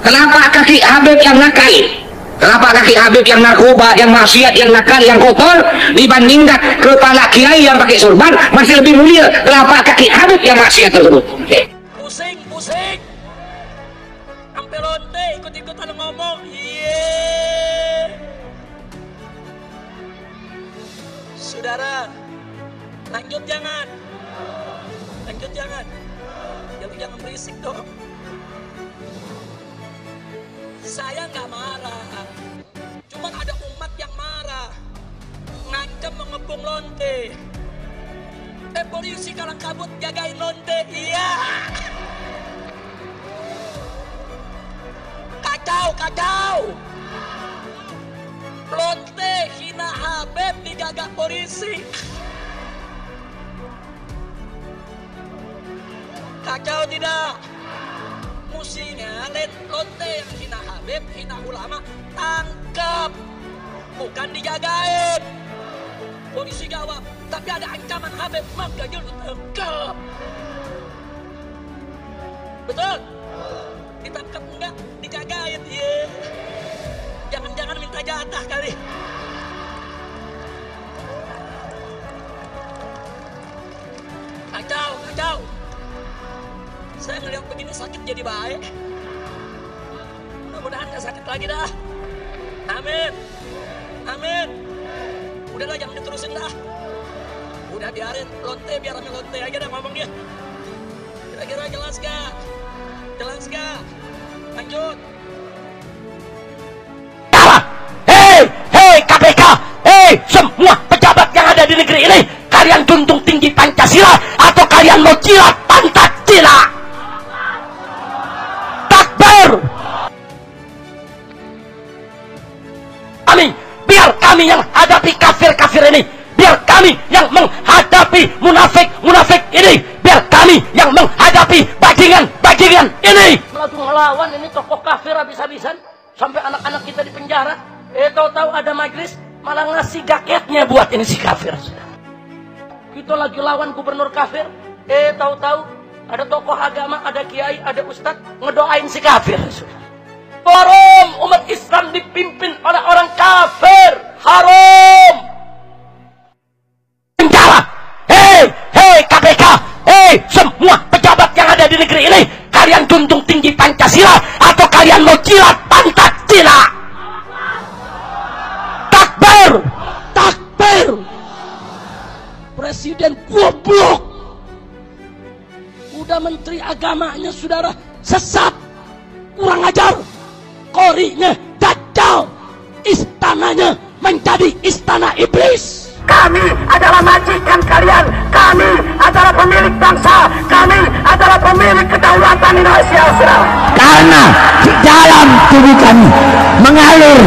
Kenapa kaki Habib yang nakal? Kenapa kaki Habib yang narkoba, yang maksiat, yang nakal, yang kotor dibandingkan kepala kiai yang pakai sorban masih lebih mulia? Kenapa kaki Habib yang maksiat tersebut? Pusing, sampai lonte ikut-ikutan ngomong. Saudara, lanjut jangan. Jangan berisik dong. Saya nggak marah, cuman ada umat yang marah, ngancam mengepung lonte. Polisi kalang kabut jagain lonte, iya. Kacau. Lonte hina Habib dijaga polisi. Kacau tidak? Musinya lonte yang hina Habib, hina ulama, tangkap, bukan dijagain. Polisi jawab, tapi ada ancaman Habib, maka dia tangkap. Betul? Ditangkap enggak? Dijagain. Jangan-jangan minta jatah kali. Kacau. Saya ngeliat begini sakit jadi baik. Mudah-mudahan gak sakit lagi dah. Amin. Udahlah, jangan diterusin dah. Udah biarin lonte, biar rame lonte aja dah ngomong dia. Kira-kira jelas gak? Lanjut. Hei KPK, semua pejabat yang ada di negeri ini, kalian junjung tinggi Pancasila atau kalian mau jilat Pancasila? Biar kami yang hadapi kafir-kafir ini, biar kami yang menghadapi munafik ini, biar kami yang menghadapi bajingan ini. Melawan ini tokoh kafir habis-habisan, sampai anak-anak kita di penjara. Tahu-tahu ada majelis malah ngasih jaketnya buat ini si kafir. Kita lagi lawan gubernur kafir, tahu-tahu ada tokoh agama, ada kiai, ada ustadz ngedoain si kafir. Haram umat Islam dipimpin oleh orang kafir. Haram. Penjara. Hei KPK. Semua pejabat yang ada di negeri ini, kalian junjung tinggi Pancasila atau kalian mau jilat Pancasila? Takbir. Presiden goblok. Udah menteri agamanya saudara sesat, kurang ajar. Korinya dajjal, istananya menjadi istana iblis. Kami adalah majikan kalian, kami adalah pemilik bangsa, kami adalah pemilik kedaulatan Indonesia, saudara. Karena di dalam tubuh kami mengalir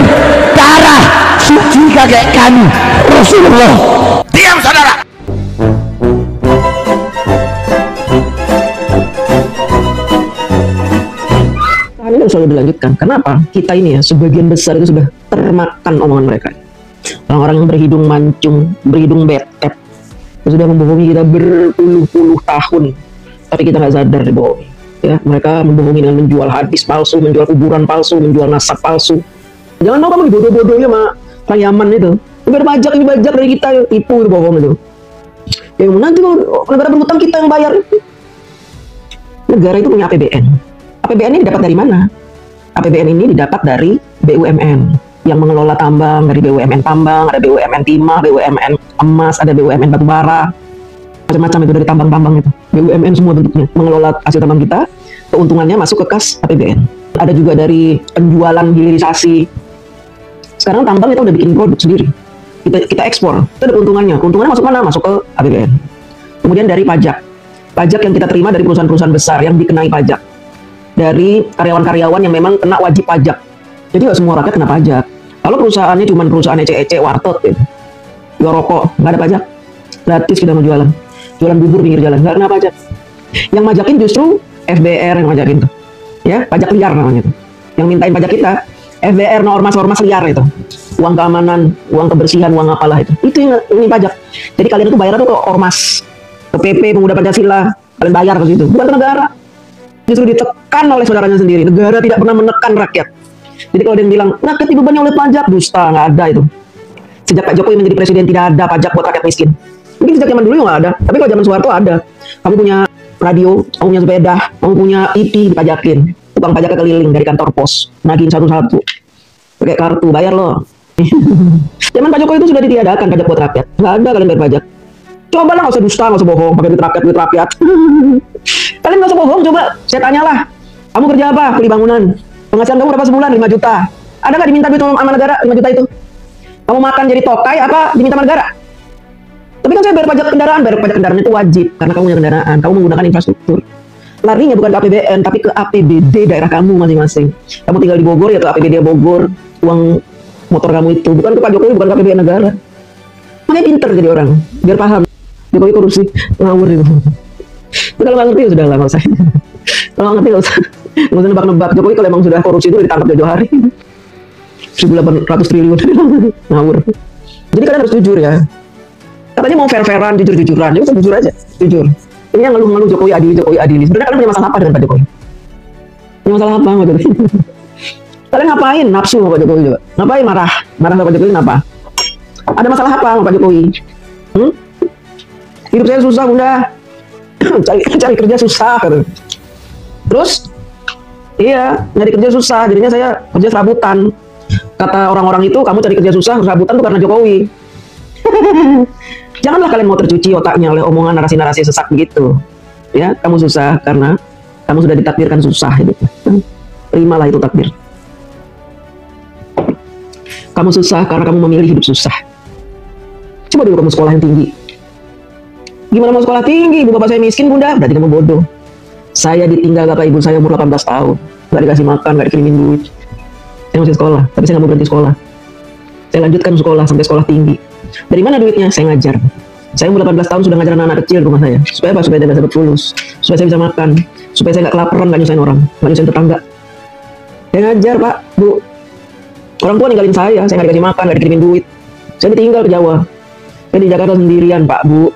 darah suci kakek kami, Rasulullah. Diam saudara. Ini selalu dilanjutkan. Kenapa? Kita ini ya, sebagian besar itu sudah termakan omongan mereka. Orang-orang yang berhidung mancung, berhidung betet, sudah membohongi kita berpuluh-puluh tahun, tapi kita nggak sadar dibohongi. Ya, mereka membohongi dengan menjual hadis palsu, menjual kuburan palsu, menjual nasab palsu. Jangan mau kamu dibodoh-bodohnya sama orang Yaman itu. Ini pajak dari kita, tipu itu, bohong itu. Yang nanti kalau negara berhutang kita yang bayar. Negara itu punya APBN. APBN ini didapat dari mana? APBN ini didapat dari BUMN yang mengelola tambang, dari BUMN tambang, ada BUMN timah, BUMN emas, ada BUMN batubara, macam-macam itu dari tambang-tambang itu. BUMN semua bentuknya mengelola hasil tambang kita, keuntungannya masuk ke kas APBN. Ada juga dari penjualan hilirisasi. Sekarang tambang itu udah bikin produk sendiri. Kita ekspor, itu ada keuntungannya. Keuntungannya masuk mana? Masuk ke APBN. Kemudian dari pajak. Pajak yang kita terima dari perusahaan-perusahaan besar yang dikenai pajak. Dari karyawan-karyawan yang memang kena wajib pajak. Jadi nggak semua rakyat kena pajak. Kalau perusahaannya cuma perusahaan ece-ece, warteg, gitu. Jual rokok, nggak ada pajak. Gratis kita mau jualan. Jualan bubur pinggir jalan, nggak kena pajak. Yang majakin justru FBR yang majakin tuh. Ya, pajak liar namanya tuh. Yang mintain pajak kita, FBR, ormas-ormas liar itu. Uang keamanan, uang kebersihan, uang apalah itu. Itu yang ini pajak. Jadi kalian itu bayar tuh ke ormas, ke PP, Pemuda Pancasila. Kalian bayar ke situ, bukan ke negara. justru ditekan oleh saudaranya sendiri. Negara tidak pernah menekan rakyat. Jadi kalau ada yang bilang rakyat dibebani oleh pajak, dusta, nggak ada itu. Sejak Pak Jokowi menjadi presiden tidak ada pajak buat rakyat miskin. Mungkin sejak zaman dulu nggak ada, tapi kalau zaman Soeharto ada. Kamu punya radio, kamu punya sepeda, kamu punya IT dipajakin. Tukang pajaknya keliling dari kantor pos, nagihin satu-satu. Pakai kartu, bayar loh. Zaman Pak Jokowi itu sudah ditiadakan pajak buat rakyat. Nggak ada kalian bayar pajak. Coba lah, nggak usah dusta, nggak usah bohong, pakai duit rakyat. Kalian nggak usah bohong, coba. Saya tanyalah, kamu kerja apa? Beli bangunan. Penghasilan kamu berapa sebulan? 5 juta. Ada nggak diminta duit sama negara 5 juta itu? Kamu makan jadi tokai apa diminta sama negara? Tapi kan saya bayar pajak kendaraan itu wajib karena kamu punya kendaraan, kamu menggunakan infrastruktur. Larinya bukan ke APBN tapi ke APBD daerah kamu masing-masing. Kamu tinggal di Bogor ya ke APBD Bogor, uang motor kamu itu bukan ke Pak Jokowi, bukan ke APBN negara. Makanya pinter jadi orang, biar paham. Jokowi korupsi ngawur itu. Tapi kalau nggak ngerti ya sudah lah, nggak usah. Kalau nggak ngerti nggak usah nebak-nebak. Jokowi kalau emang sudah korupsi itu ditangkap jauh hari. 1.800 triliun ngawur. Jadi kalian harus jujur ya. Katanya mau fair-fairan, jujur-jujuran. Jadi jujur aja, jujur. Ini yang ngeluh-ngeluh Jokowi adili. Sebenarnya kalian punya masalah apa dengan Pak Jokowi? Punya masalah apa sama Jokowi? Kalian ngapain nafsu sama Pak Jokowi coba? Ngapain marah sama Pak Jokowi kenapa? Ada masalah apa sama Pak Jokowi? Hidup saya susah bunda. cari kerja susah kan. Terus iya, nyari kerja susah, jadinya saya kerja serabutan. Kata orang-orang itu, kamu cari kerja susah, serabutan tuh karena Jokowi. Janganlah kalian mau tercuci otaknya oleh omongan narasi-narasi sesak begitu. Ya, kamu susah karena kamu sudah ditakdirkan susah hidup. Terimalah itu takdir. Kamu susah karena kamu memilih hidup susah. Coba dulu kamu sekolah yang tinggi. Gimana mau sekolah tinggi? Ibu bapak saya miskin bunda, berarti kamu bodoh. Saya ditinggal bapak ibu saya umur 18 tahun. Gak dikasih makan, gak dikirimin duit. Saya masih sekolah, tapi saya gak mau berhenti sekolah. Saya lanjutkan sekolah sampai sekolah tinggi. Dari mana duitnya? Saya ngajar. Saya umur 18 tahun sudah ngajar anak-anak kecil di rumah saya. Supaya apa? Supaya dia bisa dapat fulus. Supaya saya bisa makan. Supaya saya gak kelaparan, gak nyusahin orang. Gak nyusahin tetangga. Saya ngajar pak, bu. Orang tua ninggalin saya gak dikasih makan, gak dikirimin duit. Saya ditinggal ke Jawa. Saya di Jakarta sendirian pak, bu.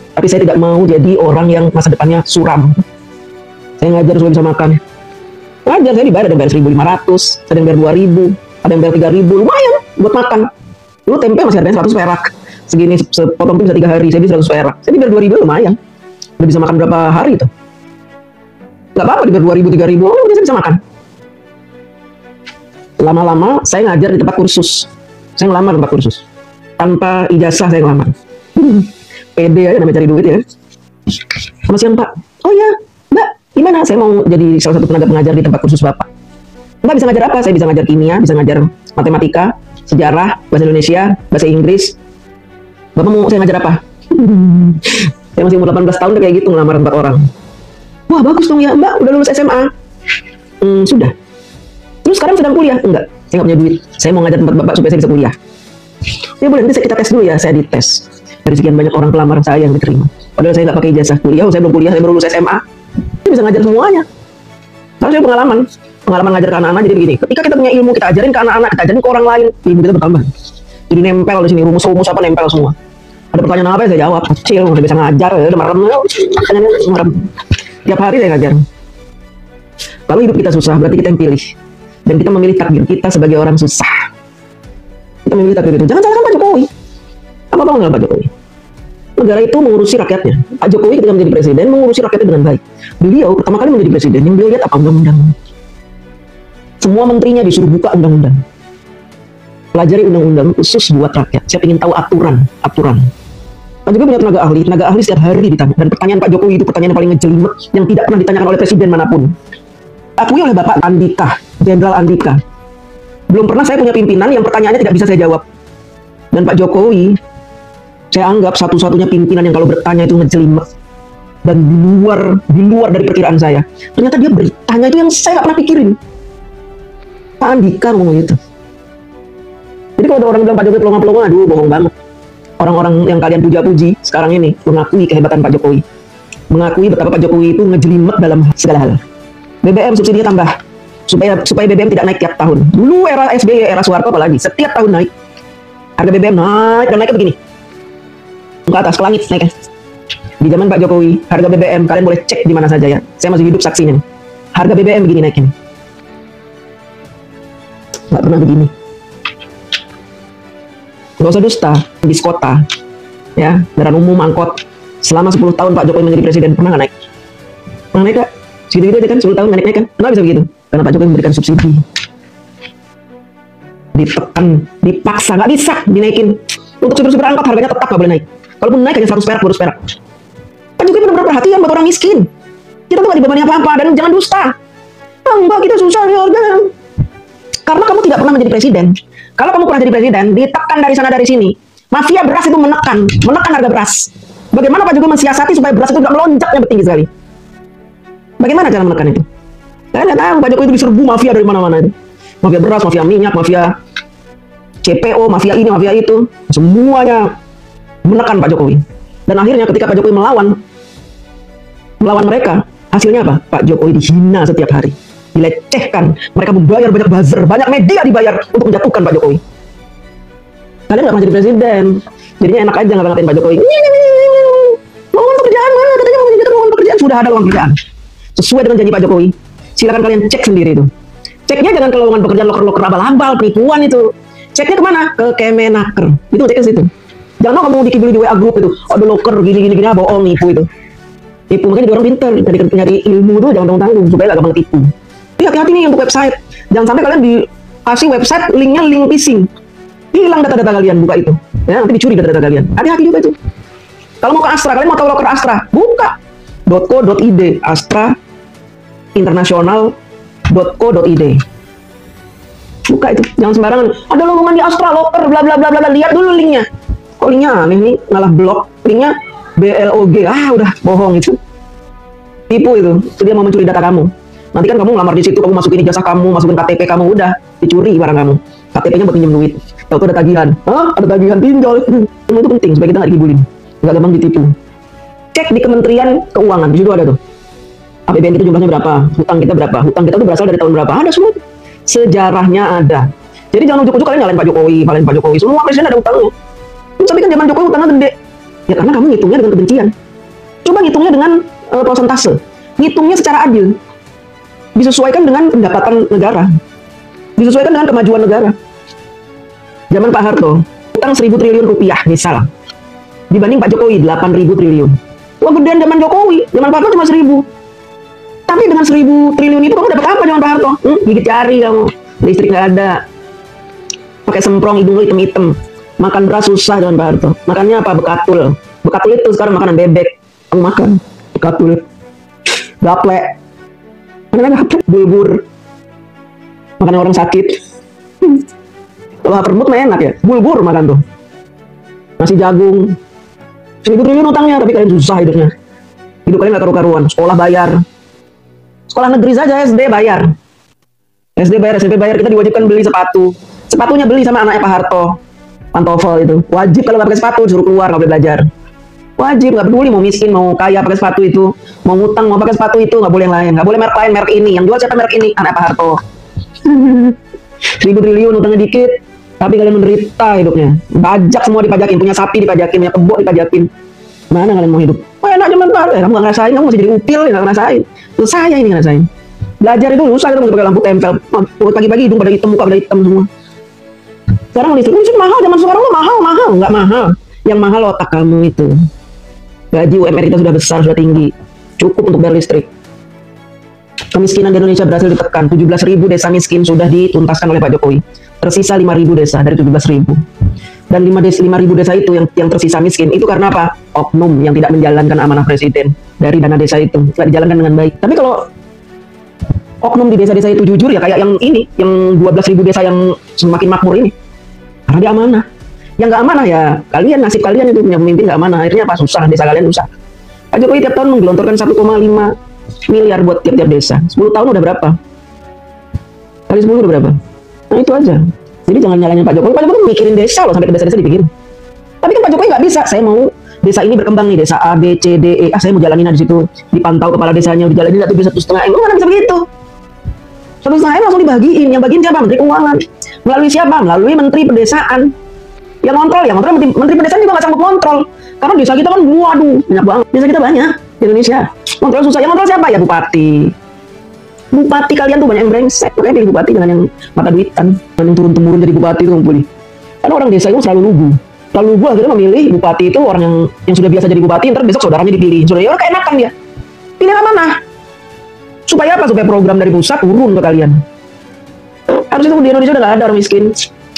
Tapi saya tidak mau jadi orang yang masa depannya suram. Saya ngajar supaya bisa makan. Ngajar saya dibayar, ada yang bayar 1.500, ada yang bayar 2.000, ada yang bayar 3.000, lumayan buat makan. Dulu tempe masih harganya 100 perak. Segini sepotong itu bisa 3 hari, saya di 100 perak. Saya dibayar 2.000 lumayan. Udah bisa makan berapa hari itu? Gak apa-apa dibayar 2.000, 3.000, oh saya bisa makan. Lama-lama saya ngajar di tempat kursus. Saya ngelamar tempat kursus. Tanpa ijazah saya ngelamar. Pede aja namanya cari duit ya. Sama siang pak, oh ya mbak, gimana? Saya mau jadi salah satu tenaga pengajar di tempat kursus bapak. Mbak bisa ngajar apa? Saya bisa ngajar kimia, bisa ngajar matematika, sejarah, bahasa Indonesia, bahasa Inggris. Bapak mau saya ngajar apa? Saya masih umur 18 tahun kayak gitu ngelamar 4 orang. Wah bagus dong ya mbak, udah lulus SMA. Sudah. Terus sekarang sedang kuliah? Enggak, saya nggak punya duit. Saya mau ngajar tempat bapak supaya saya bisa kuliah. Ya boleh, nanti kita tes dulu ya, saya dites. Dari sekian banyak orang pelamar saya yang diterima. Padahal saya nggak pakai ijazah kuliah, saya belum kuliah, saya baru lulus SMA. Saya bisa ngajar semuanya. Karena saya pengalaman ngajar ke anak-anak. Jadi begini, ketika kita punya ilmu, kita ajarin ke anak-anak, kita ajarin ke orang lain, ilmu kita bertambah. Jadi nempel di sini, rumus apa nempel semua. Ada pertanyaan apa ya saya jawab. Kecil, saya bisa ngajar, ya udah merem. Tiap hari saya ngajar. Kalau hidup kita susah, berarti kita yang pilih. Dan kita memilih takdir kita sebagai orang susah. Kita memilih takdir itu. Jangan salahkan Pak Jokowi. Apa-apa enggak Pak Jokowi? Negara itu mengurusi rakyatnya. Pak Jokowi ketika menjadi presiden mengurusi rakyatnya dengan baik. Beliau pertama kali menjadi presiden, yang beliau lihat apa? Undang-undang. Semua menterinya disuruh buka undang-undang. Pelajari undang-undang khusus buat rakyat. Saya ingin tahu aturan. Pak Jokowi punya tenaga ahli setiap hari ditanya. Dan pertanyaan Pak Jokowi itu pertanyaan yang paling ngejelimet yang tidak pernah ditanyakan oleh presiden manapun. Akui oleh Bapak Andika, Jenderal Andika. Belum pernah saya punya pimpinan yang pertanyaannya tidak bisa saya jawab. Dan Pak Jokowi, saya anggap satu-satunya pimpinan yang kalau bertanya itu ngejelimet dan di luar dari perkiraan saya. Ternyata dia bertanya itu yang saya nggak pernah pikirin. Pak Andika ngomong gitu. Jadi kalau ada orang bilang Pak Jokowi pelongo-pelongo, aduh bohong banget. Orang-orang yang kalian puja-puji sekarang ini mengakui kehebatan Pak Jokowi, mengakui betapa Pak Jokowi itu ngejelimet dalam segala hal. BBM subsidinya tambah supaya BBM tidak naik tiap tahun. Dulu era SBY, era Soeharto apalagi setiap tahun naik. Harga BBM naik dan naiknya begini. Ke atas, ke langit naiknya. Di zaman Pak Jokowi, harga BBM kalian boleh cek di mana saja ya. Saya masih hidup saksinya. Harga BBM begini naikin. Nggak pernah begini. Nggak usah dusta, bis kota, ya, kendaraan umum, angkot. Selama 10 tahun Pak Jokowi menjadi presiden, pernah nggak naik? Pernah naik nggak? Segitu-gitu aja kan, 10 tahun naik kan? Kenapa bisa begitu? Karena Pak Jokowi memberikan subsidi. Ditekan, dipaksa, nggak bisa dinaikin. Untuk supir-supir angkot harganya tetap nggak boleh naik. Kalaupun naik hanya 100 perak, 200 perak. Pak Jokowi benar-benar perhatian buat orang miskin. Kita tuh nggak dibebani apa-apa, dan jangan dusta. Mbak, kita susah nih harganya. Karena kamu tidak pernah menjadi presiden. Kalau kamu pernah jadi presiden, ditekan dari sana dari sini. Mafia beras itu menekan harga beras. Bagaimana Pak Jokowi mensiasati supaya beras itu tidak melonjaknya tinggi sekali? Bagaimana cara menekan itu? Saya nggak tahu. Pak Jokowi itu diserbu mafia dari mana-mana itu. Mafia beras, mafia minyak, mafia CPO, mafia ini, mafia itu. Semuanya menekan Pak Jokowi. Dan akhirnya ketika Pak Jokowi melawan mereka, hasilnya apa? Pak Jokowi dihina setiap hari, dilecehkan. Mereka membayar banyak buzzer, banyak media dibayar untuk menjatuhkan Pak Jokowi. Kalian nggak pernah jadi presiden, jadinya enak aja ngatain Pak Jokowi. Lowongan pekerjaan mana? Katanya mau jadi lowongan pekerjaan. Sudah ada lowongan pekerjaan sesuai dengan janji Pak Jokowi. Silakan kalian cek sendiri itu. Ceknya jangan ke lowongan pekerjaan loker-loker abal-abal, penipuan itu. Ceknya kemana? Ke Kemenaker. Itu ceknya situ. Jangan kamu dikibuli di WA group itu. Ada loker gini, bohong, nipu itu. Tipu, makanya jadi orang pintar, nyari ilmu itu jangan tanggung-tanggung supaya gak gampang tipu. Jadi hati-hati nih untuk website. Jangan sampai kalian dikasih website linknya link phishing. Hilang data-data kalian buka itu. Ya, nanti dicuri data-data kalian. Hati-hati juga itu. Kalau mau ke Astra, kalian mau tahu loker Astra, buka .co.id, Astra international.co.id. Buka itu, jangan sembarangan. Ada lowongan di Astra loker, bla bla bla bla. Lihat dulu linknya. Kok linknya aneh nih, ngalah blok. Linknya BLOG, udah bohong itu. Tipu itu dia mau mencuri data kamu. Nanti kan kamu ngelamar di situ, kamu masukin ijazah kamu, masukin KTP kamu, udah dicuri barang kamu. KTP-nya buat pinjam duit. Tahu ada tagihan. Ada tagihan pinjol. Semua itu penting supaya kita nggak dikibulin, nggak gampang ditipu. Cek di Kementerian Keuangan, di situ ada tuh. APBN kita jumlahnya berapa, hutang kita berapa, hutang kita tuh berasal dari tahun berapa, ada semua. Sejarahnya ada. Jadi jangan ujuk-ujuk kalian nyalain Pak Jokowi. Semua presiden ada hutangnya. Tapi kan zaman Jokowi hutangnya gede. Ya karena kamu ngitungnya dengan kebencian. Coba ngitungnya dengan persentase. Ngitungnya secara adil. Disesuaikan dengan pendapatan negara. Disesuaikan dengan kemajuan negara. Zaman Pak Harto, hutang 1.000 triliun rupiah misal. Dibanding Pak Jokowi 8.000 triliun. Wah gedean zaman Jokowi, zaman Pak Harto cuma 1.000. Tapi dengan 1.000 triliun itu kamu dapat apa zaman Pak Harto? Gigit jari kamu. Listrik nggak ada. Pakai semprong hidung hitam-hitam. Makan beras susah dengan Pak Harto. Makannya apa? Bekatul. Bekatul itu sekarang makanan bebek. Kamu makan bekatul. Gaplek. Makanan gaplek. Bulgur. Makanan orang sakit. Kalau lapar mood mah enak ya. Bulgur makan tuh. Nasi jagung. 1.000 triliun utangnya, tapi kalian susah hidupnya. Hidup kalian gak karu-karuan. Sekolah bayar. Sekolah negeri saja SD bayar. SD bayar, SMP bayar. Kita diwajibkan beli sepatu. Sepatunya beli sama anaknya Pak Harto. Pantofel itu wajib, kalau nggak pakai sepatu suruh keluar, nggak boleh belajar. Wajib, nggak peduli mau miskin mau kaya pakai sepatu itu, mau ngutang mau pakai sepatu itu, nggak boleh yang lain, nggak boleh merek lain, merek ini. Yang jual siapa merek ini? Anak Pak Harto. 1.000 triliun utangnya dikit, tapi kalian menderita hidupnya. Bajak semua dipajakin, punya sapi dipajakin, punya kebo dipajakin. Mana kalian mau hidup? Oh enak cuman Pak, kamu nggak ngerasain, kamu masih jadi upil, nggak ngerasain. Terus saya ini ngerasain. Belajar itu susah, kita mesti pakai lampu tempel. Pagi-pagi hidung pada hitam, muka pada hitam semua. Sekarang listrik mahal, zaman sekarang lo mahal, nggak mahal. Yang mahal otak kamu itu. Gaji UMR kita sudah besar, sudah tinggi, cukup untuk bayar listrik. Kemiskinan di Indonesia berhasil ditekan. 17.000 desa miskin sudah dituntaskan oleh Pak Jokowi. Tersisa 5.000 desa dari 17.000. Dan 5.000 desa itu yang tersisa miskin itu karena apa? Oknum yang tidak menjalankan amanah presiden dari dana desa itu, tidak dijalankan dengan baik. Tapi kalau oknum di desa-desa itu jujur ya kayak yang ini, yang 12.000 desa yang semakin makmur ini. Karena dia amanah. Yang nggak amanah ya kalian, nasib kalian itu punya pemimpin nggak amanah. Akhirnya apa? Susah, desa kalian susah. Pak Jokowi tiap tahun menggelontorkan 1,5 miliar buat tiap-tiap desa. 10 tahun udah berapa? Kali 10 udah berapa? Nah itu aja. Jadi jangan nyalahin Pak Jokowi. Pak Jokowi mikirin desa loh, sampai ke desa-desa dipikirin. Tapi kan Pak Jokowi nggak bisa. Saya mau desa ini berkembang nih, desa A, B, C, D, E. Saya mau jalanin di situ. Dipantau kepala desanya, dijalanin 1,5 M. Nggak bisa begitu. 1,5 M langsung dibagiin. Yang bagiin siapa? Menteri Keuangan. Melalui siapa? Melalui Menteri Pedesaan. Yang kontrol Menteri Pedesaan juga nggak sanggup kontrol. Karena desa kita kan waduh banyak banget. Desa kita banyak di Indonesia. Kontrol susah. Yang kontrol siapa? Ya bupati. Bupati kalian tuh banyak yang brengsek, makanya pilih bupati dengan yang mata duitan, dan yang turun-temurun jadi bupati itu pilih. Karena orang desa itu selalu lugu. Lalu gue akhirnya memilih bupati itu orang yang sudah biasa jadi bupati, ntar besok saudaranya dipilih. Sudah ya keenakan dia. Pilih yang mana? Supaya apa? Supaya program dari pusat turun ke kalian. Harusnya itu di Indonesia udah gak ada orang miskin,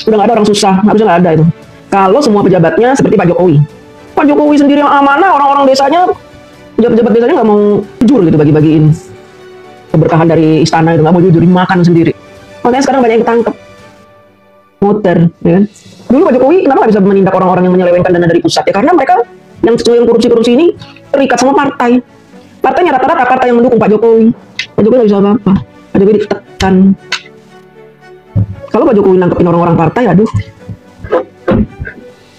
udah gak ada orang susah, harusnya gak ada itu. Kalau semua pejabatnya seperti Pak Jokowi. Pak Jokowi sendiri yang amanah, orang-orang desanya, pejabat-pejabat desanya gak mau jujur gitu bagi-bagiin keberkahan dari istana itu, gak mau jujur, makan sendiri. Makanya sekarang banyak yang ketangkep. Muter, ya kan? Dulu Pak Jokowi kenapa gak bisa menindak orang-orang yang menyelewengkan dana dari pusat? Ya karena mereka yang korupsi-korupsi ini terikat sama partai. Partainya rata-rata partai yang mendukung Pak Jokowi. Pak Jokowi gak bisa apa-apa. Pak Jokowi ditekan. Kalau Pak Jokowi nangkepin orang-orang partai, aduh.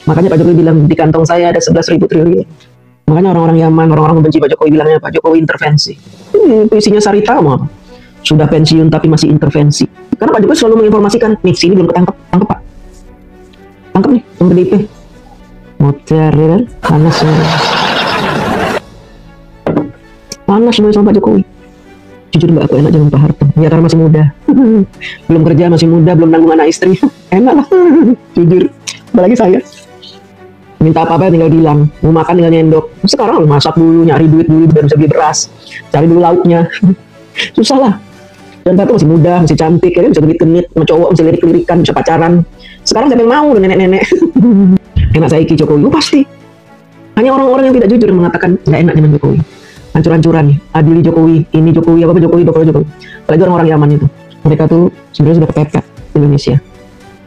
Makanya Pak Jokowi bilang di kantong saya ada 11.000 triliun. Makanya orang-orang Yaman, orang-orang membenci Pak Jokowi bilangnya Pak Jokowi intervensi. Isinya Sarita mau apa? Sudah pensiun tapi masih intervensi. Karena Pak Jokowi selalu menginformasikan, nih sini belum ketangkep, tangkep Pak. Tangkep nih, yang PDIP. Motor, ya kan? Panas semua. Panas semua sama Pak Jokowi. Jujur mbak, aku enak jangan Pak Harto. Ya karena masih muda. Belum kerja, masih muda, belum nanggung anak istri. Enak lah. Jujur. Apalagi saya. Minta apa-apa tinggal bilang. Mau makan tinggal nyendok. Sekarang masak dulu, nyari duit dulu, biar bisa beli beras. Cari dulu lauknya. Susah lah. Dan Pak Harto masih muda, masih cantik. Ya, bisa genit-genit, sama cowok, bisa lirik-lirikan, bisa pacaran. Sekarang siapa yang mau udah nenek-nenek. Enak saya Ki Jokowi. Pasti. Hanya orang-orang yang tidak jujur yang mengatakan nggak enak dengan Jokowi. Hancur-hancuran nih, adili Jokowi, ini Jokowi, apa Jokowi. Apalagi orang-orang Yaman itu, mereka tuh sebenarnya sudah kepepet di Indonesia.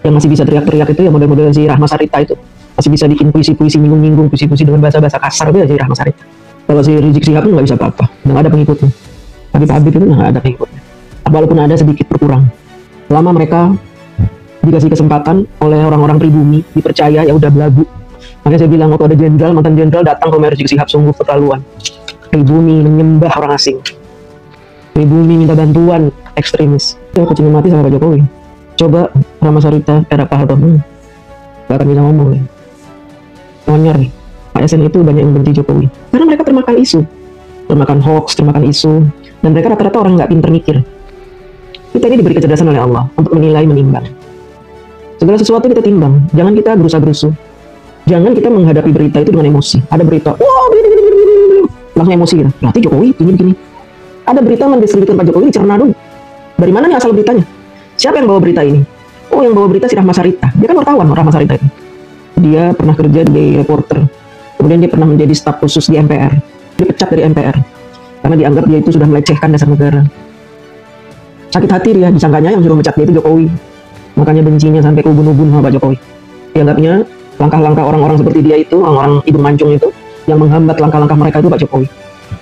Yang masih bisa teriak-teriak itu, yang model-model si Rahma Sarita itu, masih bisa bikin puisi-puisi, nyinggung-nyinggung, puisi-puisi dengan bahasa-bahasa kasar itu ya si Rahma Sarita. Kalau si Rizik Syihab itu nggak bisa apa-apa, nggak ada pengikutnya. Tapi Pak Habib itu nggak ada pengikutnya. Walaupun ada sedikit berkurang. Selama mereka dikasih kesempatan oleh orang-orang pribumi, dipercaya ya udah belagu. Makanya saya bilang waktu ada jenderal, mantan jenderal datang ke Rizik Syihab sungguh keterlaluan. Pribumi menyembah orang asing. Pribumi minta bantuan ekstremis. Saya kucing mati sama Pak Jokowi. Coba Rahma Sarita, era Pak Harto, gak akan bisa ngomong ya. Ngonyar nih. ASN itu banyak yang benci Jokowi. Karena mereka termakan isu. Termakan hoax, termakan isu. Dan mereka rata-rata orang gak pinter mikir. Kita ini diberi kecerdasan oleh Allah untuk menilai, menimbang. Segala sesuatu kita timbang. Jangan kita gerusa-gerusu. Jangan kita menghadapi berita itu dengan emosi. Ada berita, wah gini, langsung emosi gitu. Berarti Jokowi begini. Ada berita mendeskripsikan Pak Jokowi, dicerna dulu. Dari mana nih asal beritanya? Siapa yang bawa berita ini? Oh, yang bawa berita si Rahma Sarita. Dia kan wartawan, Rahma Sarita itu. Dia pernah kerja di reporter. Kemudian dia pernah menjadi staf khusus di MPR. Dia pecat dari MPR. Karena dianggap dia itu sudah melecehkan dasar negara. Sakit hati dia, disangkanya yang sudah mecat dia itu Jokowi. Makanya bencinya sampai ke ubun-ubun sama Pak Jokowi. Dianggapnya langkah-langkah orang-orang seperti dia itu, orang-orang hidung mancung itu, yang menghambat langkah-langkah mereka itu Pak Jokowi.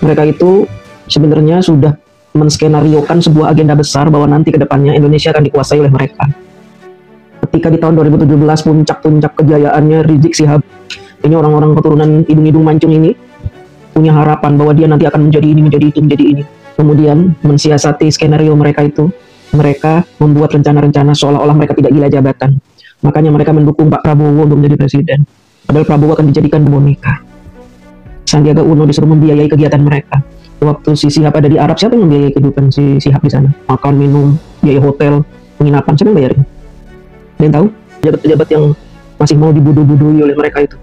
Mereka itu sebenarnya sudah menskenariokan sebuah agenda besar bahwa nanti ke depannya Indonesia akan dikuasai oleh mereka. Ketika di tahun 2017 puncak-puncak kejayaannya Rizik Syihab, ini orang-orang keturunan hidung-hidung mancung ini punya harapan bahwa dia nanti akan menjadi ini, menjadi itu, menjadi ini. Kemudian mensiasati skenario mereka itu, mereka membuat rencana-rencana seolah-olah mereka tidak gila jabatan. Makanya mereka mendukung Pak Prabowo untuk menjadi presiden. Padahal Prabowo akan dijadikan boneka. Sandiaga Uno disuruh membiayai kegiatan mereka. Waktu si Syihab ada di Arab, siapa yang membiayai kehidupan si Syihab di sana? Makan, minum, biaya hotel, penginapan, siapa yang bayarin? Ada yang tahu? Pejabat-pejabat yang masih mau dibodoh-bodohi oleh mereka itu.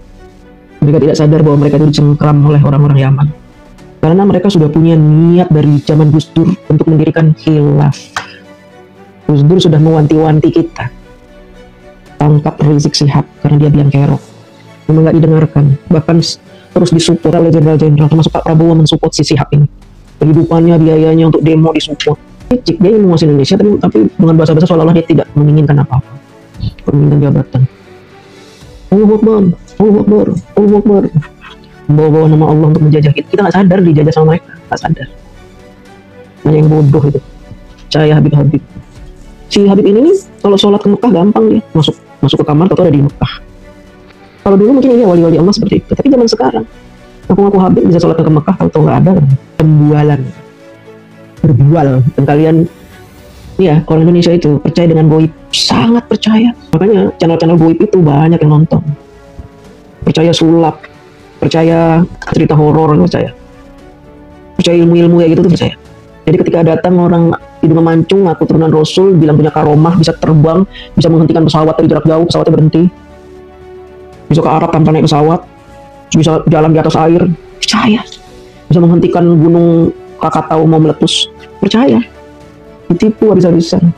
Mereka tidak sadar bahwa mereka itu dicengkram oleh orang-orang Yaman. Karena mereka sudah punya niat dari zaman Gus Dur untuk mendirikan khilaf. Gus Dur sudah mewanti-wanti kita. Tangkap Rizik Syihab karena dia biang kerok. Memang nggak didengarkan. Bahkan terus disupport oleh jenderal-jenderal, termasuk Pak Prabowo mensupport si Syihab ini. Kehidupannya, biayanya untuk demo disupport. Dia ingin menguasai Indonesia, tapi dengan bahasa-bahasa seolah-olah dia tidak menginginkan apa-apa. Menginginkan jabatan. Allahu Akbar, Allahu Akbar, Allahu Akbar. Membawa-bawa nama Allah untuk menjajah kita. Kita nggak sadar dijajah sama mereka, nggak sadar. Banyak yang bodoh itu. Percaya Habib. Si Habib ini nih, kalau sholat ke Mekah gampang dia. Masuk ke kamar, atau ada di Mekah. Kalau dulu mungkin iya wali-wali Allah seperti itu. Tapi zaman sekarang, ngaku-ngaku Habib bisa sholat ke Mekah, atau nggak ada kan? Pembualan. Berbual. Dan kalian, ya orang Indonesia itu percaya dengan goib. Sangat percaya. Makanya channel-channel goib itu banyak yang nonton. Percaya sulap. Percaya cerita horor, percaya ilmu-ilmu kayak gitu tuh percaya. Jadi ketika datang orang hidungnya mancung, ngaku turunan Rasul, bilang punya karomah, bisa terbang, bisa menghentikan pesawat dari jarak jauh, pesawatnya berhenti, bisa ke Arab tanpa naik pesawat, bisa jalan di atas air, percaya, bisa menghentikan gunung Krakatau mau meletus, percaya, ditipu habis-habisan,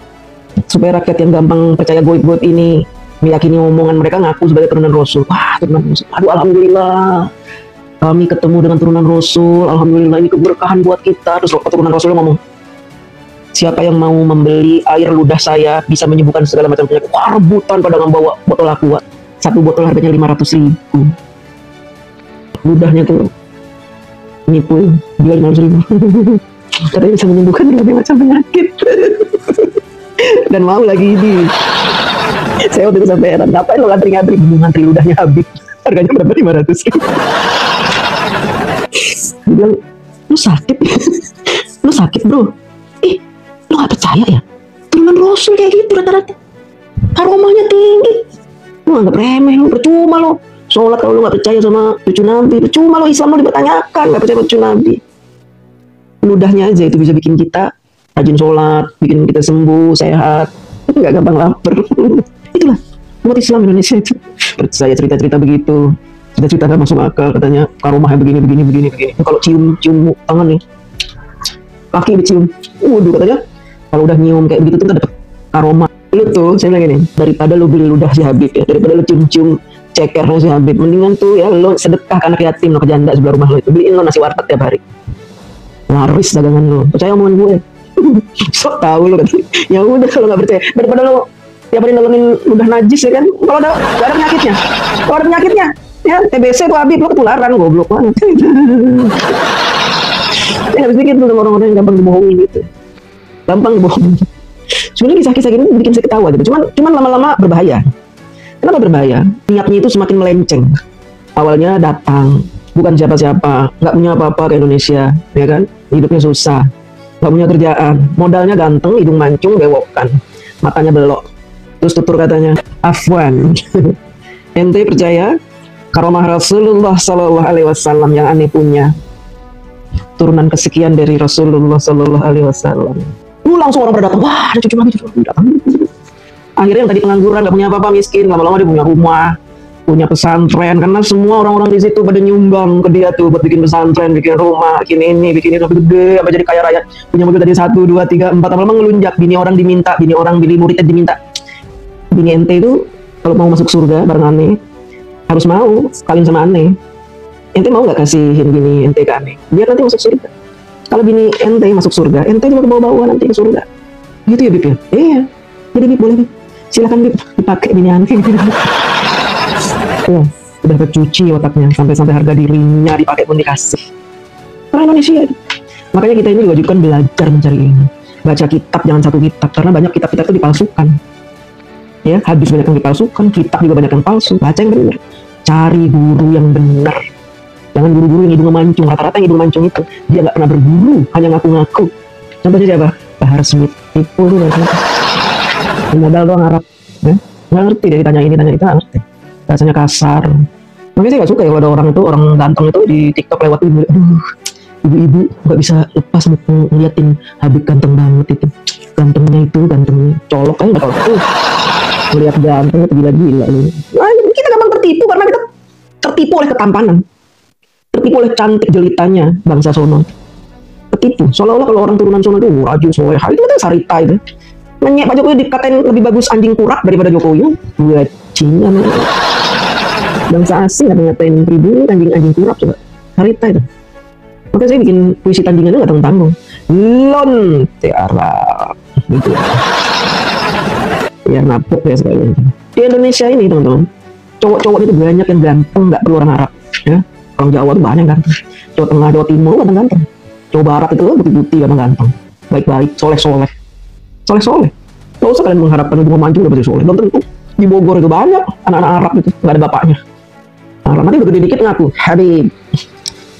supaya rakyat yang gampang percaya goib-goib ini meyakini omongan mereka, ngaku sebagai turunan Rasul. Wah, turunan Rasul, aduh alhamdulillah kami ketemu dengan turunan Rasul, alhamdulillah ini keberkahan buat kita. Terus turunan Rasul ngomong, siapa yang mau membeli air ludah saya bisa menyembuhkan segala macam penyakit. Wah, rebutan pada membawa botol aqua. Satu botol harganya 500.000. Ludahnya tuh nipu, jual 500.000. Katanya bisa menyembuhkan berbagai macam penyakit. Dan mau lagi ini. Saya waktu itu sampai heran, ngapain lo ngantri-ngantri? Ngantri ludahnya habis. Harganya berapa? 500.000. Dia bilang, lu sakit? Lu sakit bro? Lu gak percaya ya? Turunan Rasul kayak gitu rata-rata. Karomahnya tinggi. Lu anggap remeh, lu percuma lo. Sholat kalau lu gak percaya sama cucu Nabi. Percuma lo, Islam lo dipertanyakan, gak percaya sama cucu Nabi. Ludahnya aja itu bisa bikin kita rajin sholat, bikin kita sembuh, sehat. Tapi gak gampang lapar. Itulah umat Islam Indonesia itu. Percaya cerita-cerita begitu. Cerita gak masuk akal, katanya karomahnya begini. Kalau cium tangan nih, kaki dicium, waduh katanya kalau udah nyium kayak begitu tuh kita dapet karomah. Lu tuh, saya bilang gini, daripada lu beli ludah si Habib ya, daripada lu cium cekernya si Habib, mendingan tuh ya lu sedekah ke anak yatim, lo ke janda sebelah rumah lo itu, beliin lo nasi warteg tiap hari, laris dagangan lo. Percaya omongan gue? Sok tahu lo katanya. Ya udah kalau nggak percaya, daripada lo tiap hari nolongin ludah najis ya kan, kalau ada penyakitnya ya TBC tuh Habib, lo ketularan, goblok banget. Ya habis bikin tuh orang-orang yang gampang dibohongin gitu, gampang dibohongin. Sebenarnya kisah-kisah gini bikin saya ketawa gitu, cuman lama-lama berbahaya. Kenapa berbahaya? Niatnya itu semakin melenceng. Awalnya datang bukan siapa-siapa, nggak punya apa-apa ke Indonesia, ya kan, hidupnya susah, nggak punya kerjaan, modalnya ganteng, hidung mancung, bewokan, matanya belok, terus tutur katanya afwan. Ente percaya karomah Rasulullah Sallallahu Alaihi Wasallam yang aneh punya, turunan kesekian dari Rasulullah Sallallahu Alaihi Wasallam. Lu langsung orang pada datang, wah ada cucu Nabi datang. Akhirnya yang tadi pengangguran, gak punya apa-apa, miskin, lama-lama dia punya rumah, punya pesantren, karena semua orang-orang di situ pada nyumbang ke dia tuh buat bikin pesantren, bikin rumah, bikin ini sampai gede, apa jadi kaya raya, punya mobil tadi 1, 2, 3, 4, lama-lama ngelunjak. Bini orang diminta, bini muridnya diminta. Bini ente itu kalau mau masuk surga bareng aneh harus mau kawin sama aneh. Ente mau nggak kasihin bini ente ke aneh biar nanti masuk surga? Kalau bini ente masuk surga, ente juga kebawa-bawa nanti ke surga. Gitu ya Bib ya? Iya. Jadi Bib, boleh Bib, silakan Bib, dipakai bini aneh. Oh, udah tercuci otaknya, sampai harga dirinya dipakai pun dikasih. Orang Indonesia. Makanya kita ini diwajibkan belajar mencari ilmu, baca kitab, jangan satu kitab, karena banyak kitab-kitab itu dipalsukan. Ya, hadis banyak yang dipalsukan, kitab juga banyak yang palsu. Baca yang benar, cari guru yang benar. Jangan guru-guru yang hidung mancung. Rata-rata yang hidung mancung itu dia nggak pernah berguru, hanya ngaku-ngaku. Contohnya siapa? Bahar Smith, tipu tuh bahasa. Modal doang Arab, ya? Nggak ngerti deh, ditanya ini tanya itu, nggak ngerti. Rasanya kasar. Makanya saya nggak suka ya kalau ada orang itu, orang ganteng itu di TikTok lewat ibu, ibu-ibu nggak bisa lepas ngeliatin Habib ganteng banget itu, gantengnya colok aja nggak tahu. Lihat ganteng itu gila-gila lu. Nah, kita gampang tertipu karena kita tertipu oleh ketampanan, tertipu oleh cantik jelitanya bangsa sono. Tertipu, seolah-olah kalau orang turunan sono itu rajin soleh, itu kan sarita itu. Nanya Pak Jokowi dikatain lebih bagus anjing kurak daripada Jokowi. Gue cingan. Bangsa asing ngatain pribumi anjing kurak coba. Sarita itu. Makanya saya bikin puisi tandingannya nggak tanggung-tanggung. Lon tiara gitu. Ya napuk ya sekali. Di Indonesia ini teman-teman, cowok-cowok itu banyak yang ganteng, nggak perlu orang Arab, ya. Orang Jawa tuh banyak ganteng. Jawa Tengah, Jawa Timur ganteng. Jawa Barat itu putih-putih ganteng, baik-baik, soleh-soleh. Nggak usah kalian mengharapkan hubungan mancung udah pasti soleh. Belum tentu. Di Bogor itu banyak anak-anak Arab itu nggak ada bapaknya. Arab nanti udah gede dikit ngaku Habib,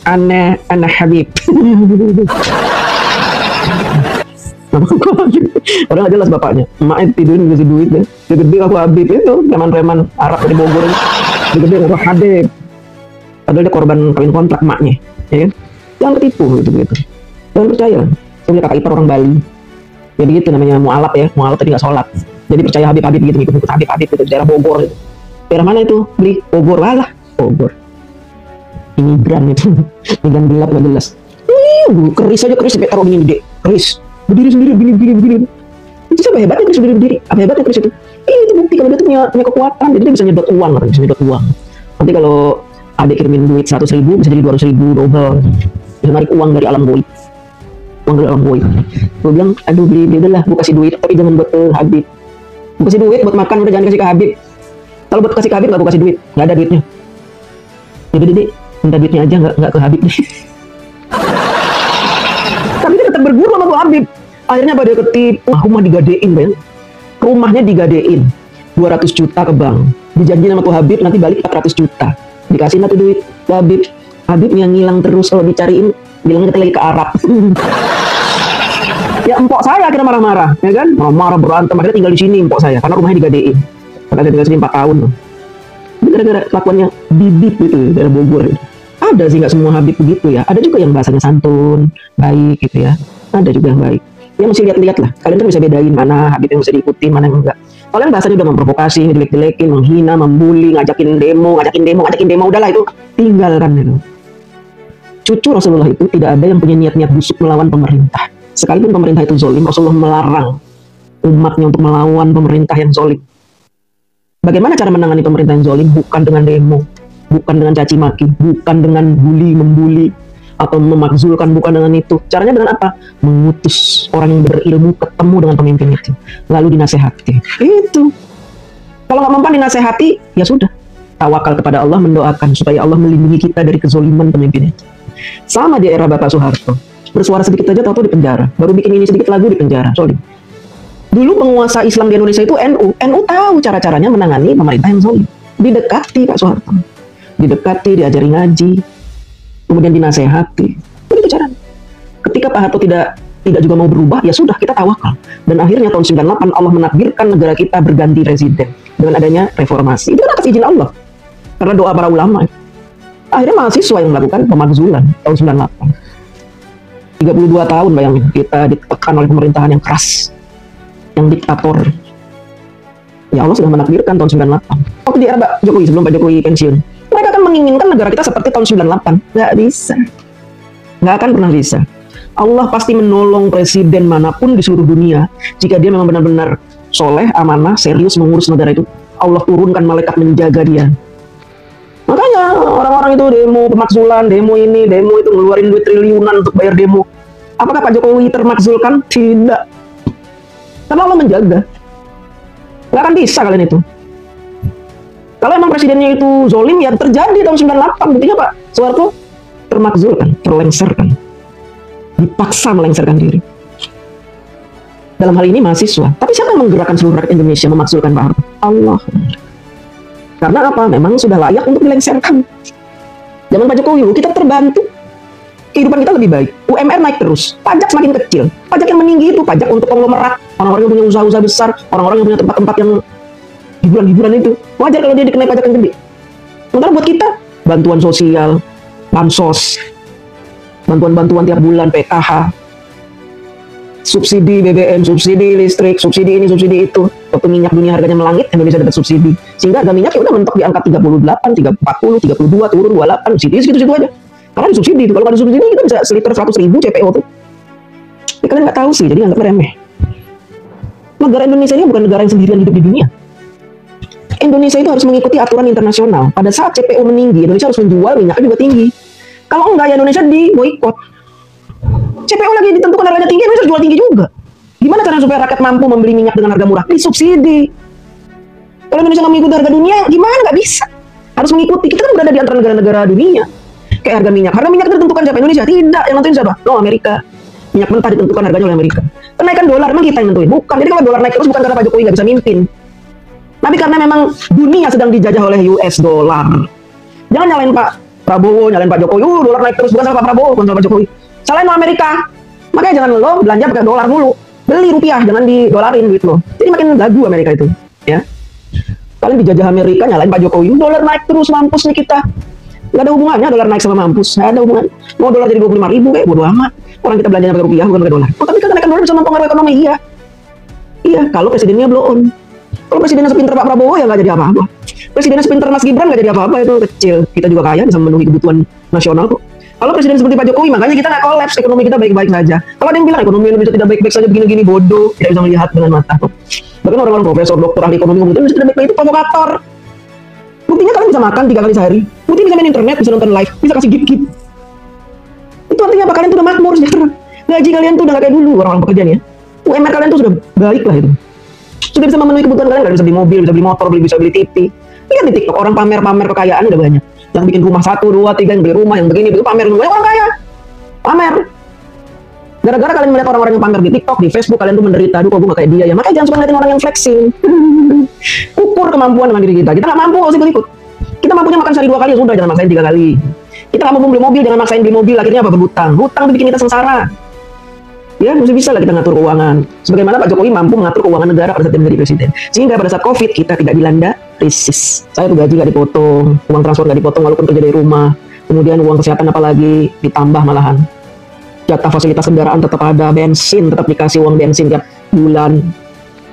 anak Habib. Orang nggak jelas bapaknya. Emak tidurin ngasih duit deh. Gede aku Habib itu preman-preman Arab dari Bogor. Gede aku Habib. Padahal dia korban kawin kontrak emaknya, ya kan? Jangan ketipu gitu. Jangan percaya. Saya punya kakak ipar orang Bali. Jadi gitu namanya mualaf ya, mualaf tapi nggak sholat. Jadi percaya Habib gitu, ikut Habib gitu, daerah Bogor gitu. Daerah mana itu? Beli Bogor lah, Bogor. Imigran itu, imigran gelap nggak jelas. Keris aja keris sampai taruh begini gede, keris berdiri sendiri begini. Itu siapa hebatnya keris berdiri? Apa hebatnya keris itu? Itu bukti kalau dia tuh punya kekuatan, jadi dia bisa nyedot uang, bisa nyedot uang. Nanti kalau adik kirimin duit 100.000 bisa jadi 200.000 double, bisa narik uang dari alam goib. Gue bilang, aduh beli udah lah, gue kasih duit tapi jangan buat ke Habib. Gue kasih duit buat makan, udah jangan kasih ke Habib. Kalau buat kasih ke Habib nggak gue kasih duit, nggak ada duitnya. Jadi deh, minta duitnya aja, nggak ke Habib deh. Tapi dia tetap berguru sama tuh Habib. Akhirnya pada ketipu, rumah digadein, Ben. Rumahnya digadein 200 juta ke bank. Dijanjiin sama tuh Habib nanti balik 400 juta. Dikasihin tuh duit ke Habib. Habib yang ngilang terus, kalau dicariin bilangnya kita lagi ke Arab. Ya empok saya akhirnya marah-marah, ya kan? Marah berantem, akhirnya tinggal di sini empok saya karena rumahnya digadein. Karena tinggal sini 4 tahun. Itu gara-gara kelakuannya bibit gitu dari Bogor. Ada sih nggak semua Habib begitu ya. Ada juga yang bahasanya santun, baik gitu ya. Ada juga yang baik. Ya mesti lihat-lihat lah. Kalian kan bisa bedain mana Habib yang bisa diikuti, mana yang enggak. Kalian bahasanya udah memprovokasi, ngejelek-jelekin, menghina, membuli, ngajakin demo, udahlah itu tinggalkan itu. Cucu Rasulullah itu tidak ada yang punya niat-niat busuk melawan pemerintah. Sekalipun pemerintah itu zolim, Rasulullah melarang umatnya untuk melawan pemerintah yang zolim. Bagaimana cara menangani pemerintah yang zolim? Bukan dengan demo, bukan dengan caci maki, bukan dengan membuli atau memakzulkan, bukan dengan itu. Caranya dengan apa? Mengutus orang yang berilmu ketemu dengan pemimpin itu, lalu dinasehati. Itu. Kalau nggak mempan dinasehati, ya sudah. Tawakal kepada Allah, mendoakan supaya Allah melindungi kita dari kezoliman pemimpin itu. Sama di era Bapak Soeharto, bersuara sedikit aja tahu di penjara, baru bikin ini sedikit lagu di penjara, zolim. Dulu penguasa Islam di Indonesia itu NU tahu cara-caranya menangani pemerintah yang zolim. Didekati Pak Soeharto, didekati, diajari ngaji, kemudian dinasehati. Begitu caranya. Ketika Pak Harto tidak juga mau berubah, ya sudah kita tawakal. Dan akhirnya tahun 98 Allah menakdirkan negara kita berganti presiden dengan adanya reformasi. Itu kan atas izin Allah, karena doa para ulama. Akhirnya mahasiswa yang melakukan pemakzulan tahun 98. 32 tahun bayangin kita ditekan oleh pemerintahan yang keras, yang diktator. Ya Allah sudah menakdirkan tahun 98. Waktu di era Pak Jokowi, sebelum Pak Jokowi pensiun, mereka kan menginginkan negara kita seperti tahun 98. Nggak bisa. Nggak akan pernah bisa. Allah pasti menolong presiden manapun di seluruh dunia jika dia memang benar-benar soleh, amanah, serius mengurus negara itu. Allah turunkan malaikat menjaga dia. Makanya orang-orang itu demo pemakzulan, demo ini, demo itu, ngeluarin duit triliunan untuk bayar demo. Apakah Pak Jokowi termakzulkan? Tidak. Karena Allah menjaga. Nggak akan bisa kalian itu. Kalau emang presidennya itu zolim, ya terjadi tahun 98. Buktinya Pak Soeharto termakzulkan, terlengserkan. Dipaksa melengserkan diri. Dalam hal ini mahasiswa. Tapi siapa yang menggerakkan seluruh rakyat Indonesia memakzulkan Pak Harto? Allah. Karena apa? Memang sudah layak untuk dilengserkan. Zaman Pak Jokowi, kita terbantu. Kehidupan kita lebih baik. UMR naik terus. Pajak semakin kecil. Pajak yang meninggi itu pajak untuk konglomerat. Orang-orang yang punya usaha-usaha besar. Orang-orang yang punya tempat-tempat yang hiburan-hiburan itu. Wajar kalau dia dikenai pajak yang gede. Sementara buat kita, bantuan sosial, bansos, bantuan-bantuan tiap bulan, PKH, subsidi BBM, subsidi listrik, subsidi ini, subsidi itu. Waktu minyak dunia harganya melangit, Indonesia dapat subsidi. Sehingga harga minyak ya udah mentok di angka 38, 40, 32, turun 28, segitu-segitu aja. Karena disubsidi itu. Kalau nggak disubsidi kita bisa seliter 100.000 CPO tuh. Ya, kalian nggak tahu sih, jadi anggap remeh. Negara Indonesia ini bukan negara yang sendirian hidup di dunia. Indonesia itu harus mengikuti aturan internasional. Pada saat CPO meninggi, Indonesia harus menjual minyaknya juga tinggi. Kalau enggak ya Indonesia diboikot. CPO lagi ditentukan harganya tinggi, Indonesia jual tinggi juga. Gimana cara supaya rakyat mampu membeli minyak dengan harga murah? Disubsidi. Kalau Indonesia nggak mengikuti harga dunia, gimana? Nggak bisa. Harus mengikuti. Kita kan berada di antara negara-negara dunia. Kayak harga minyak. Harga minyak itu ditentukan siapa? Indonesia? Tidak. Yang nentuin siapa? No, Amerika. Minyak mentah ditentukan harganya oleh Amerika. Kenaikan dolar, emang kita yang nentuin? Bukan. Jadi kalau dolar naik terus bukan karena Pak Jokowi nggak bisa mimpin. Tapi karena memang dunia sedang dijajah oleh US dollar. Jangan nyalain Pak Prabowo, nyalain Pak Jokowi. Dolar naik terus, bukan salah Pak Prabowo, bukan salah Pak Jokowi. Salahin lo Amerika. Makanya jangan lo belanja pakai dolar mulu. Beli rupiah, jangan didolarin duit lo. Jadi makin gagu Amerika itu, ya. Kalian dijajah Amerika, nyalain Pak Jokowi. Dolar naik terus, mampus nih kita. Nggak ada hubungannya dolar naik sama mampus. Nggak ada hubungan. Mau dolar jadi 25.000 kayak bodo amat. Orang kita belanjanya pakai rupiah bukan pakai dolar. Oh, tapi kan kenaikan dolar bisa mempengaruhi ekonomi. Iya. Iya, kalau presidennya blow on. Kalau presidennya sepinter Pak Prabowo ya nggak jadi apa-apa. Presidennya sepinter Mas Gibran nggak jadi apa-apa, itu kecil. Kita juga kaya bisa memenuhi kebutuhan nasional kok. Kalau presiden seperti Pak Jokowi, makanya kita nggak kolaps, ekonomi kita baik-baik saja. Kalau ada yang bilang ekonomi Indonesia tidak baik-baik saja begini-gini, bodoh, tidak bisa melihat dengan mata kok. Bahkan orang-orang profesor, dokter, ahli ekonomi ngomong Indonesia tidak baik-baik, itu provokator. Buktinya kalian bisa makan 3 kali sehari, buktinya bisa main internet, bisa nonton live, bisa kasih gift. Itu artinya apa? Kalian tuh udah makmur sejahtera. Gaji kalian tuh udah nggak kayak dulu orang-orang pekerja nih ya. UMR kalian tuh sudah baik lah itu. Sudah bisa memenuhi kebutuhan kalian, kalian bisa beli mobil, bisa beli motor, bisa beli TV. Lihat di TikTok orang pamer-pamer kekayaan udah banyak. Yang bikin rumah 1, 2, 3, yang beli rumah, yang begini, itu pamer banyak orang kaya. Pamer. Gara-gara kalian melihat orang-orang yang pamer di TikTok, di Facebook, kalian tuh menderita. Aduh, kok gue gak kayak dia ya. Makanya jangan suka ngeliatin orang yang flexing. Ukur kemampuan dengan diri kita. Kita gak mampu, harus ikut-ikut. Kita mampunya makan sehari 2 kali, ya sudah, jangan maksain 3 kali. Kita gak mampu beli mobil, jangan maksain beli mobil. Akhirnya apa? Berhutang. Hutang itu bikin kita sengsara. Ya, mesti bisa lah kita ngatur keuangan. Sebagaimana Pak Jokowi mampu mengatur keuangan negara pada saat menjadi presiden. Sehingga pada saat COVID kita tidak dilanda krisis. Saya tuh gaji gak dipotong, uang transfer gak dipotong walaupun kerja dari rumah. Kemudian uang kesehatan apalagi ditambah malahan. Jatah fasilitas kendaraan tetap ada, bensin tetap dikasih uang bensin tiap bulan.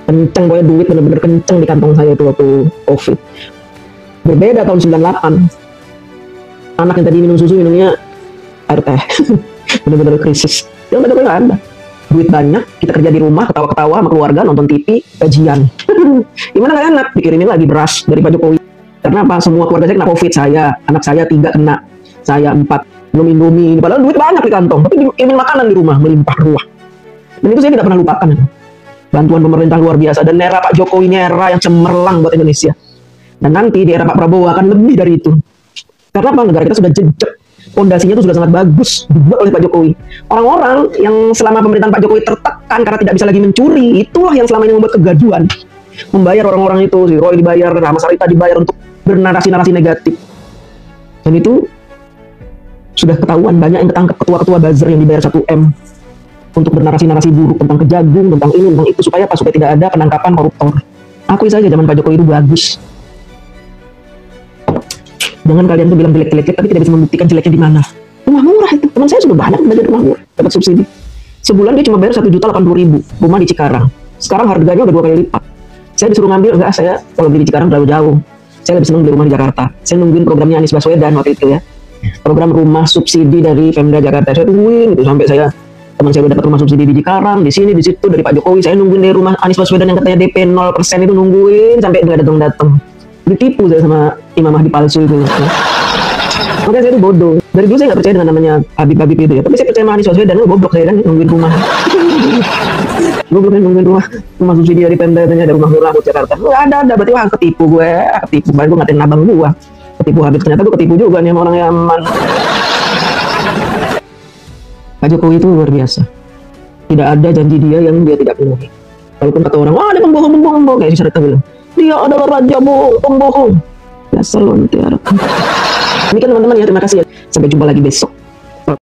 Kenceng, pokoknya duit bener-bener kenceng di kantong saya itu waktu COVID. Berbeda tahun 98. Anak yang tadi minum susu minumnya air teh. Bener-bener krisis. Yang Pak Jokowi gak ada. Duit banyak, kita kerja di rumah, ketawa-ketawa sama keluarga, nonton TV, gajian. Gimana gak enak? Dikirimin lagi beras dari Pak Jokowi. Karena apa? Semua keluarga saya kena COVID, anak saya 3 kena, saya 4, belum Indomie. Padahal duit banyak di kantong, tapi dikirimin makanan di rumah, melimpah ruah. Dan itu saya tidak pernah lupakan. Bantuan pemerintah luar biasa, dan era Pak Jokowi ini era yang cemerlang buat Indonesia. Dan nanti di era Pak Prabowo akan lebih dari itu. Karena apa? Negara kita sudah jejak. Fondasinya itu sudah sangat bagus dibuat oleh Pak Jokowi. Orang-orang yang selama pemerintahan Pak Jokowi tertekan karena tidak bisa lagi mencuri, itulah yang selama ini membuat kegaduhan. Membayar orang-orang itu, si Roy dibayar, Rahma Sarita dibayar untuk bernarasi-narasi negatif. Dan itu sudah ketahuan, banyak yang ketangkep ketua-ketua buzzer yang dibayar 1M untuk bernarasi-narasi buruk tentang Kejagung, tentang ini, tentang itu, supaya apa? Supaya tidak ada penangkapan koruptor. Akui saja zaman Pak Jokowi itu bagus. Jangan kalian tuh bilang jelek-jelek, tapi tidak bisa membuktikan jeleknya di mana. Rumah murah itu, teman saya sudah banyak belajar rumah murah, dapat subsidi. Sebulan dia cuma bayar 1.080.000 rumah di Cikarang. Sekarang harganya udah 2 kali lipat. Saya disuruh ngambil, enggak, saya kalau beli di Cikarang terlalu jauh. Saya lebih senang beli rumah di Jakarta. Saya nungguin programnya Anies Baswedan waktu itu ya. Program rumah subsidi dari Pemda Jakarta. Saya tungguin itu sampai teman saya udah dapat rumah subsidi di Cikarang, di sini, di situ, dari Pak Jokowi. Saya nungguin dari rumah Anies Baswedan yang katanya DP 0% itu, nungguin sampai nggak datang-datang. Ditipu saya sama Imam Mahdi palsu itu. Makanya saya itu bodoh. Dari dulu saya nggak percaya dengan namanya Habib-Habib itu ya. Tapi saya percaya sama Anies Baswedan. Lu goblok saya kan nungguin rumah. Goblok kan nungguin rumah subsidi dari Pemda, katanya ada rumah murah buat Jakarta. Lu ada berarti wah ketipu gue. Ketipu banget, gue ngatain abang gue. Ketipu Habib, ternyata gue ketipu juga nih sama orang Yaman. Pak Jokowi itu luar biasa. Tidak ada janji dia yang dia tidak penuhi. Walaupun kata orang, wah ada pembohong, kayak si Sarita bilang, dia adalah raja pembohong. Dasar lontiara. Ini kan teman-teman ya, terima kasih ya. Sampai jumpa lagi besok.